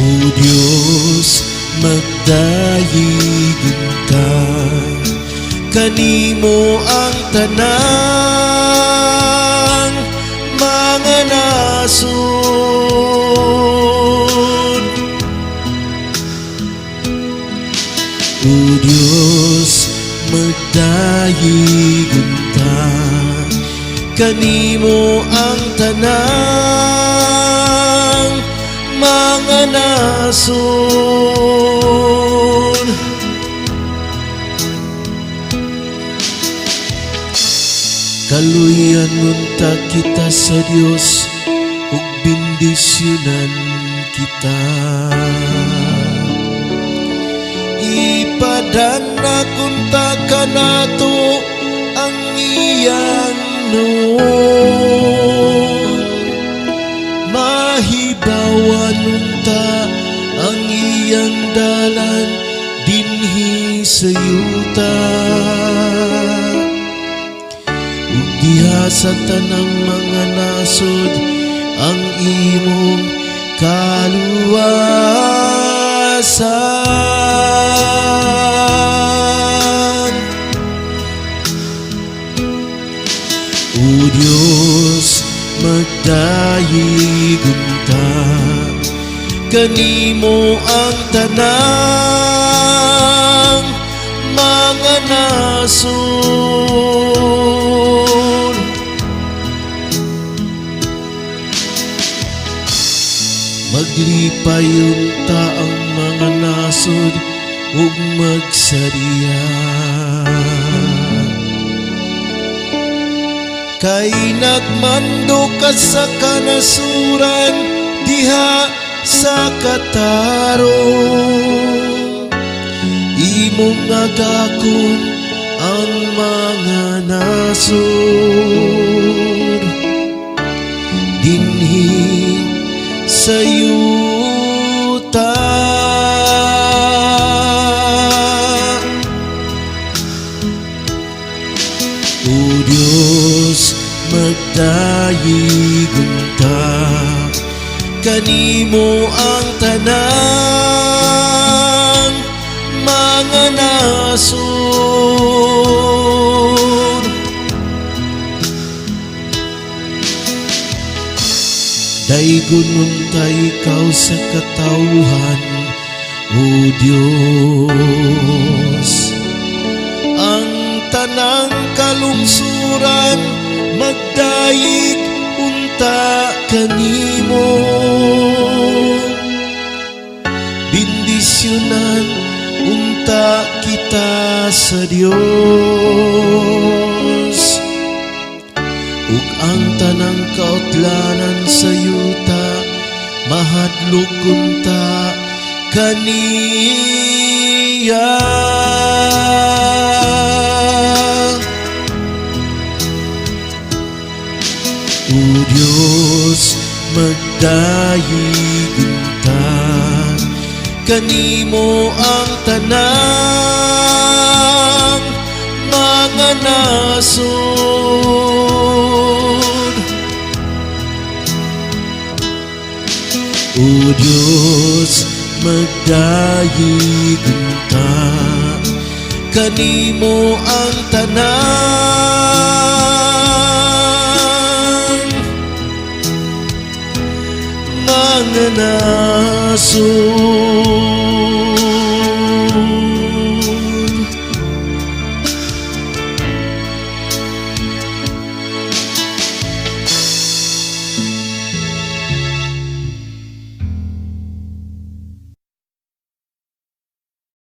O Diyos, magdayigon ka, kanimo ang tanang mga nasod. O Diyos, magdayigon ka, kanimo ang tanang mga nasod. Kaluyan munta kita sa Dios, ug bendisyonan kita. Ipadana kunta kanato ang iyang noon, mahibawan unta ang iyang dalan dinhi sa yuta. Ug diha sa tanang mga nasod ang imong kaluwasan. O Diyos, magdayigon ka, kanimo ang tanang mga nasod. Maglipay unta ang mga nasod ug magsariya, kay nagmando ka sa kanasuran diha sa katarong. Imong agakon ang mga nasod dinhi sa yuta. O Diyos, magdayigon ka, kanimo ang tanang mga nasod. Daygon unta ikaw sa katawhan, O Diyos. Ang tanang kalungsuran magdayig unta kanimo, bendisyonan unta kita sa Dios. Ug ang tanang kautlanan sa yuta mahadlok unta kaniya. O Diyos, magdayigon ka, kanimo ang tanang mga nasod. O Diyos, magdayigon ka, kanimo ang tanang mga nasod.